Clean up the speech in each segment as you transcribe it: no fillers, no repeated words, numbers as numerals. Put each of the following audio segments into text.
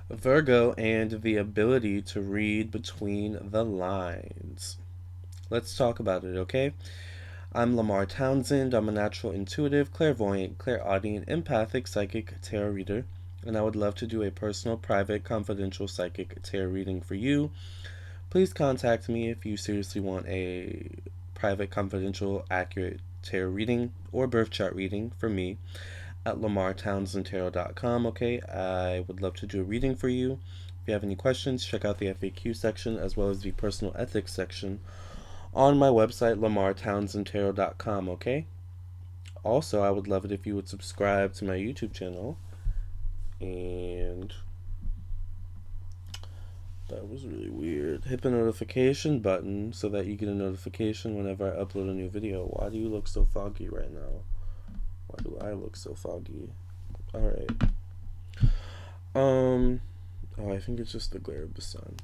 Virgo and the ability to read between the lines. Let's talk about it, okay? I'm Lamar Townsend. I'm a natural intuitive, clairvoyant, clairaudient, empathic, psychic tarot reader, and I would love to do a personal, private, confidential psychic tarot reading for you. Please contact me if you seriously want a private, confidential, accurate tarot reading or birth chart reading for me at lamartownsendtarot.com. Okay, I would love to do a reading for you. If you have any questions, check out the FAQ section as well as the personal ethics section on my website, lamartownsendtarot.com. Okay, also, I would love it if you would subscribe to my YouTube channel. And that was really weird. Hit the notification button so that you get a notification whenever I upload a new video. Why do you look so foggy right now? Why do I look so foggy? Alright. Oh, I think it's just the glare of the sun.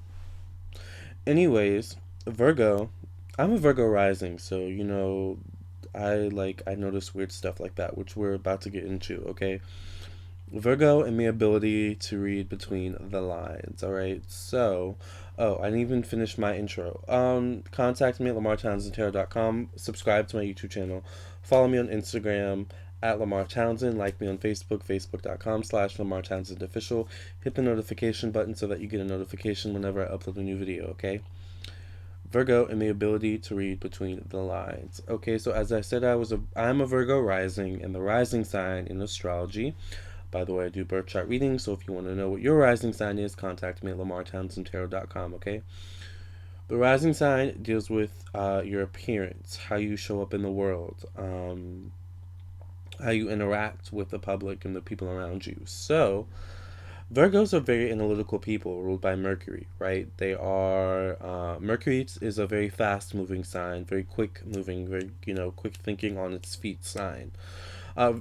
Anyways, Virgo. I'm a Virgo rising, so I notice weird stuff like that, which we're about to get into, okay? Virgo and the ability to read between the lines, alright? So, oh, I didn't even finish my intro. Contact me at lamartownsendtarot.com, subscribe to my YouTube channel, follow me on Instagram at Lamar Townsend, like me on Facebook, facebook.com/Lamar Townsend Official. Hit the notification button so that you get a notification whenever I upload a new video, okay? Virgo and the ability to read between the lines. Okay, so as I said, I'm a Virgo rising, and the rising sign in astrology. By the way, I do birth chart readings, so if you want to know what your rising sign is, contact me at lamartownsendtarot.com, okay? The rising sign deals with your appearance, how you show up in the world, how you interact with the public and the people around you. So, Virgos are very analytical people ruled by Mercury, right? Mercury is a very fast moving sign, very quick moving, very, quick thinking on its feet sign. Uh,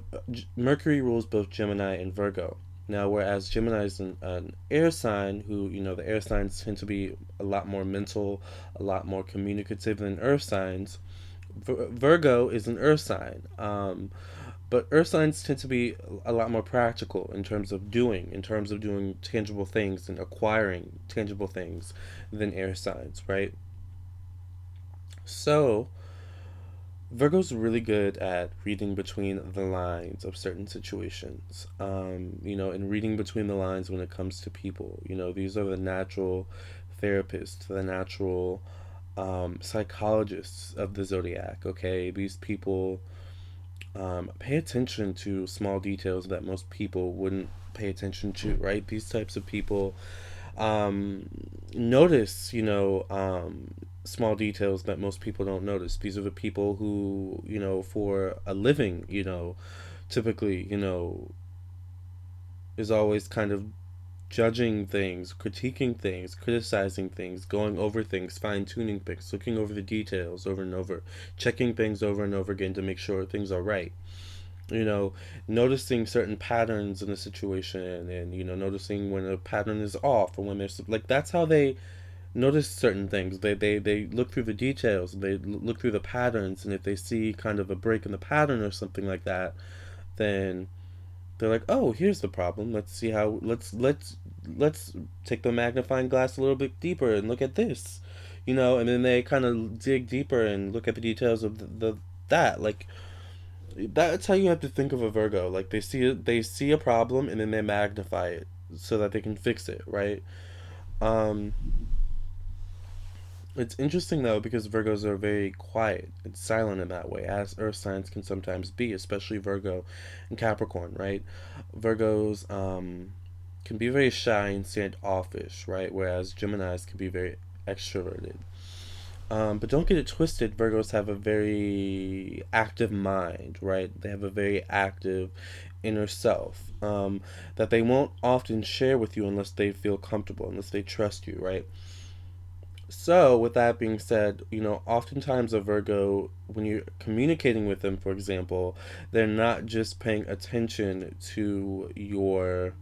Mercury rules both Gemini and Virgo. Now, whereas Gemini is an air sign, the air signs tend to be a lot more mental, a lot more communicative than earth signs. Virgo is an earth sign. But earth signs tend to be a lot more practical in terms of doing tangible things and acquiring tangible things than air signs, right? So, Virgo's really good at reading between the lines of certain situations, and reading between the lines when it comes to people. These are the natural therapists, the natural psychologists of the zodiac, okay? These people pay attention to small details that most people wouldn't pay attention to, right? These types of people notice, small details that most people don't notice. These are the people who, for a living, typically, is always kind of judging things, critiquing things, criticizing things, going over things, fine tuning things, looking over the details over and over, checking things over and over again to make sure things are right. you know, Noticing certain patterns in a situation, and noticing when a pattern is off or when there's like that's how they notice certain things. They look through the details, they look through the patterns, and if they see kind of a break in the pattern or something like that, then they're like, oh, here's the problem. Let's see how let's take the magnifying glass a little bit deeper and look at this, and then they kind of dig deeper and look at the details of that like that's how you have to think of a Virgo. Like they see a problem and then they magnify it so that they can fix it, right? Um, it's interesting though because Virgos are very quiet and silent in that way, as Earth signs can sometimes be, especially Virgo and Capricorn, right? Virgos can be very shy and standoffish, right? Whereas Geminis can be very extroverted. But don't get it twisted. Virgos have a very active mind, right? They have a very active inner self that they won't often share with you unless they feel comfortable, unless they trust you, right? So, with that being said, oftentimes a Virgo, when you're communicating with them, for example, they're not just paying attention to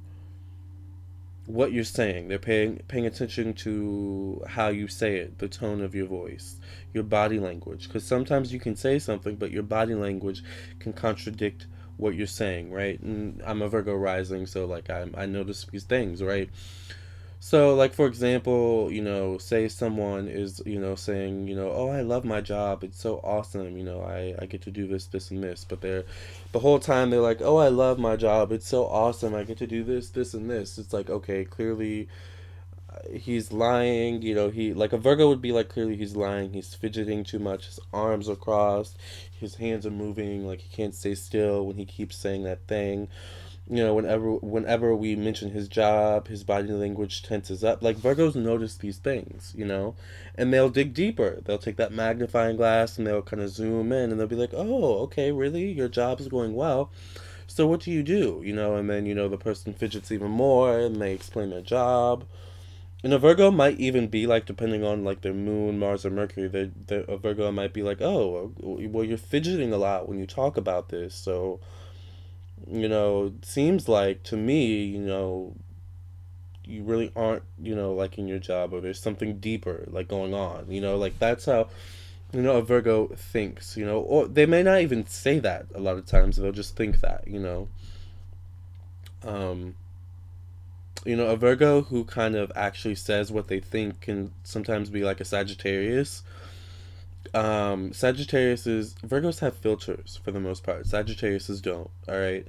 what you're saying. They're paying attention to how you say it, the tone of your voice, your body language. Because sometimes you can say something, but your body language can contradict what you're saying, right? And I'm a Virgo rising, so like I notice these things, right? So, like, for example, say someone is, saying, oh, I love my job. It's so awesome. I get to do this, this, and this. But the whole time they're like, oh, I love my job. It's so awesome. I get to do this, this, and this. It's like, okay, clearly he's lying. Like a Virgo would be like, clearly he's lying. He's fidgeting too much. His arms are crossed. His hands are moving. Like he can't stay still when he keeps saying that thing. Whenever we mention his job, his body language tenses up. Like Virgos notice these things, and they'll dig deeper. They'll take that magnifying glass and they'll kind of zoom in and they'll be like, oh, okay, really, your job's going well. So what do you do? And then the person fidgets even more and they explain their job. And a Virgo might even be like, depending on like their moon, Mars, or Mercury, a Virgo might be like, oh, well, you're fidgeting a lot when you talk about this, so it seems like to me, you really aren't, liking your job, or there's something deeper like going on, like that's how, a Virgo thinks, or they may not even say that a lot of times, they'll just think that, Um, a Virgo who kind of actually says what they think can sometimes be like a Sagittarius. Sagittarius is Virgos have filters for the most part. Sagittarius don't. All right.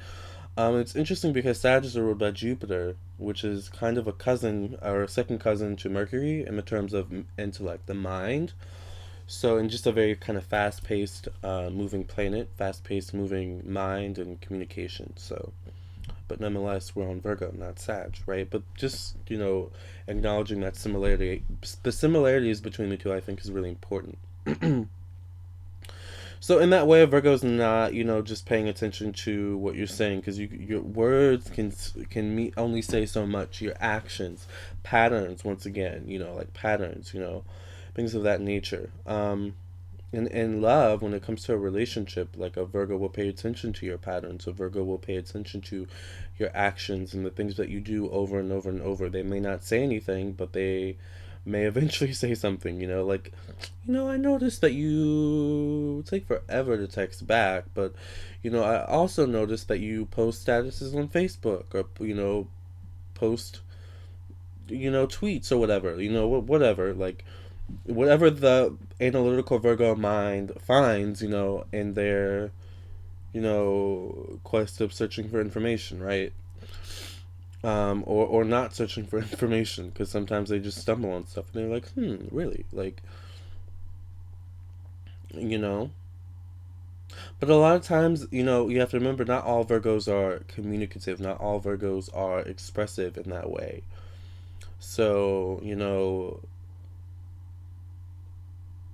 It's interesting because Sag is ruled by Jupiter, which is kind of a cousin or a second cousin to Mercury in the terms of intellect, the mind. So, in just a very kind of fast paced, moving planet, fast paced, moving mind and communication. So, but nonetheless, we're on Virgo, not Sag, right? But just, acknowledging that similarity, the similarities between the two, I think, is really important. So in that way, a Virgo's not, just paying attention to what you're saying, because your words can only say so much. Your actions, patterns, once again, like patterns, things of that nature. In love, when it comes to a relationship, like a Virgo will pay attention to your patterns. A Virgo will pay attention to your actions and the things that you do over and over and over. They may not say anything, but they may eventually say something, like, I noticed that you take forever to text back, but, I also noticed that you post statuses on Facebook or, post, tweets or whatever, whatever, like, whatever the analytical Virgo mind finds, in their, quest of searching for information, right? Or not searching for information, because sometimes they just stumble on stuff and they're like, really? Like, you know? But a lot of times, you have to remember not all Virgos are communicative, not all Virgos are expressive in that way. So,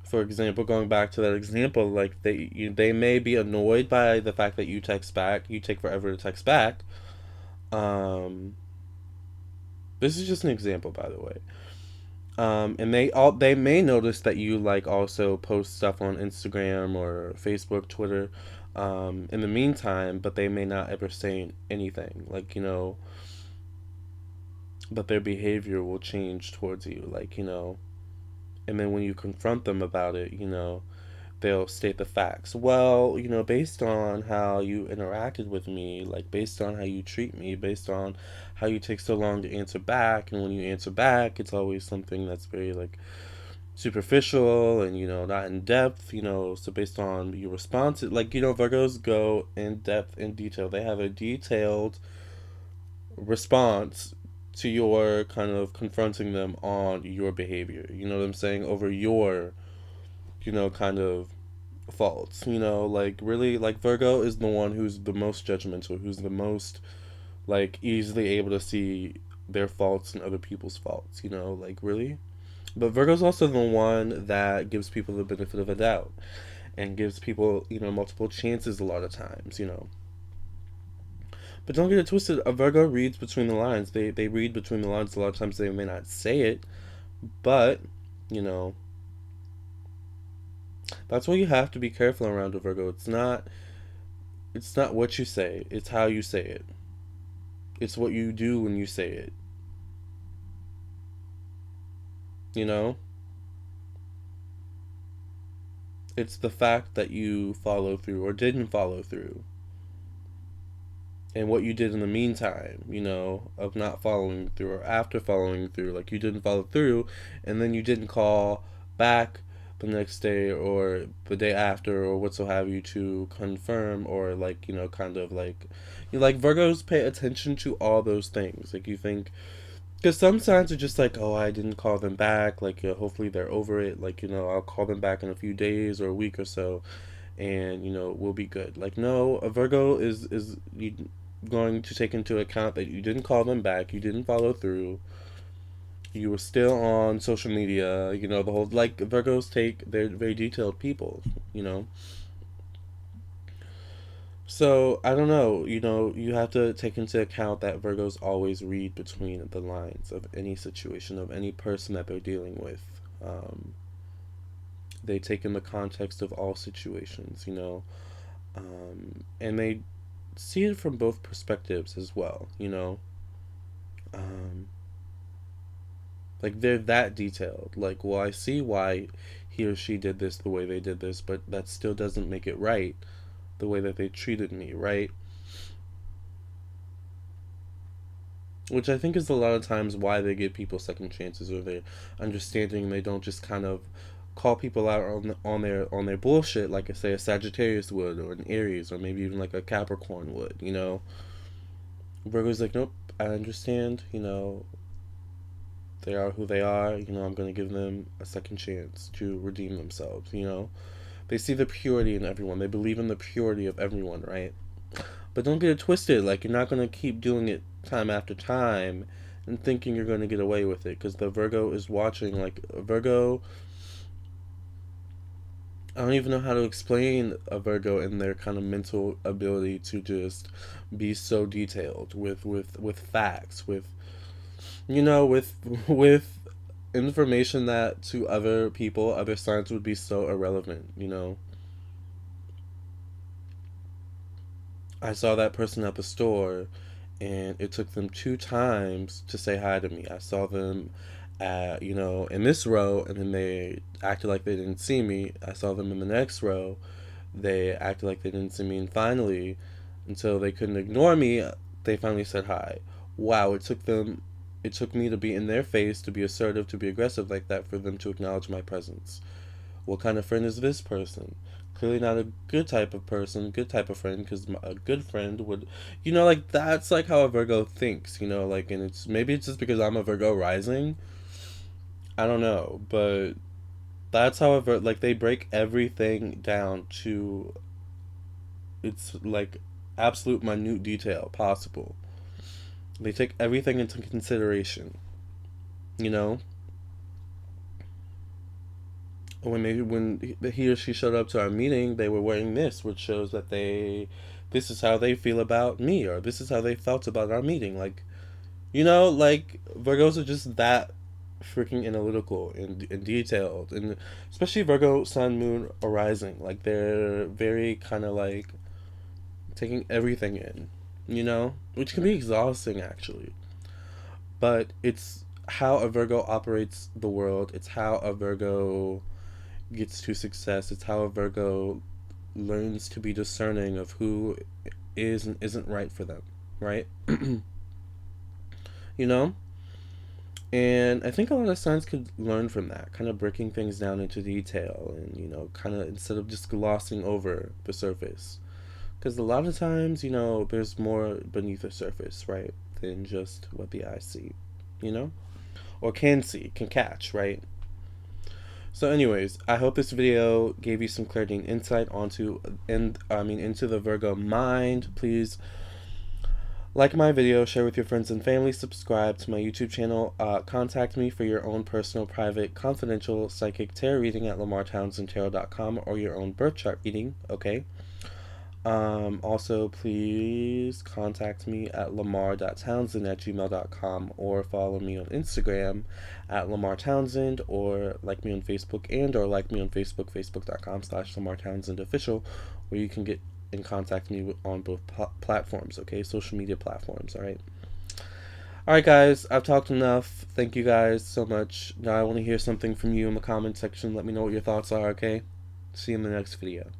for example, going back to that example, like they may be annoyed by the fact that you text back, you take forever to text back. Um, this is just an example, by the way. And they may notice that you like also post stuff on Instagram or Facebook, Twitter. In the meantime, but they may not ever say anything. Like but their behavior will change towards you. Like and then when you confront them about it, they'll state the facts. Well, based on how you interacted with me, like based on how you treat me, based on how you take so long to answer back, and when you answer back, it's always something that's very like superficial and not in depth. So based on your response, like Virgos go in depth in detail. They have a detailed response to your kind of confronting them on your behavior. You know what I'm saying? Over your kind of faults, like really, like Virgo is the one who's the most judgmental, who's the most like easily able to see their faults and other people's faults, like really. But Virgo's also the one that gives people the benefit of a doubt and gives people, multiple chances a lot of times, But don't get it twisted, a Virgo reads between the lines. They read between the lines a lot of times. They may not say it, but you know that's why you have to be careful around a Virgo. It's not what you say, it's how you say it. It's what you do when you say it. You know? It's the fact that you follow through or didn't follow through. and what you did in the meantime, of not following through or after following through. Like you didn't follow through, and then you didn't call back the next day or the day after or what so have you to confirm, or like, kind of like, like Virgos pay attention to all those things. Like you think, because some signs are just like, oh, I didn't call them back. Like, hopefully they're over it. Like, I'll call them back in a few days or a week or so, and we'll be good. Like, no, a Virgo is going to take into account that you didn't call them back, you didn't follow through, you were still on social media. The whole, like, Virgos they're very detailed people. You know, so I don't know. You have to take into account that Virgos always read between the lines of any situation, of any person that they're dealing with. Um, they take in the context of all situations, and they see it from both perspectives as well. Um, like they're that detailed. Like, well, I see why he or she did this the way they did this, but that still doesn't make it right the way that they treated me, right? Which I think is a lot of times why they give people second chances, or they're understanding. They don't just kind of call people out on their bullshit like, I say, a Sagittarius would, or an Aries, or maybe even like a Capricorn would. Virgo's like, nope, I understand. They are who they are. I'm going to give them a second chance to redeem themselves. They see the purity in everyone. They believe in the purity of everyone, right? But don't get it twisted. Like, you're not going to keep doing it time after time and thinking you're going to get away with it, because the Virgo is watching. Like, a Virgo, I don't even know how to explain a Virgo and their kind of mental ability to just be so detailed with facts, with with information that to other people, other signs would be so irrelevant. I saw that person at the store, and it took them 2 times to say hi to me. I saw them in this row, and then they acted like they didn't see me. I saw them in the next row. They acted like they didn't see me, and finally, until they couldn't ignore me, they finally said hi. Wow, it took me to be in their face, to be assertive, to be aggressive like that, for them to acknowledge my presence. What kind of friend is this person? Clearly not a good type of person, good type of friend, because a good friend would, like, that's like how a Virgo thinks, like, and maybe it's just because I'm a Virgo rising. I don't know, but that's how like, they break everything down to its, like, absolute minute detail possible. They take everything into consideration, you know? When he or she showed up to our meeting, they were wearing this, which shows that this is how they feel about me, or this is how they felt about our meeting. Like, like Virgos are just that freaking analytical and detailed, and especially Virgo Sun, Moon, or Rising. Like, they're very kind of like taking everything in, which can be exhausting actually. But it's how a Virgo operates the world. It's how a Virgo gets to success. It's how a Virgo learns to be discerning of who is and isn't right for them, right? you know? And I think a lot of signs could learn from that, kind of breaking things down into detail, and, kind of, instead of just glossing over the surface. Because a lot of times, there's more beneath the surface, right? Than just what the eye see, you know? Or can see, can catch, right? So, anyways, I hope this video gave you some clarity and insight into the Virgo mind. Please like my video, share with your friends and family, subscribe to my YouTube channel, contact me for your own personal, private, confidential psychic tarot reading at lamartownsendtarot.com, or your own birth chart reading, okay? Also, please contact me at lamar.townsend@gmail.com, or follow me on Instagram at Lamar Townsend, or like me on Facebook, or like me on Facebook, facebook.com/Lamar Townsend Official, where you can get in contact me on both platforms, okay? Social media platforms, alright? Alright, guys, I've talked enough. Thank you guys so much. Now I want to hear something from you in the comment section. Let me know what your thoughts are, okay? See you in the next video.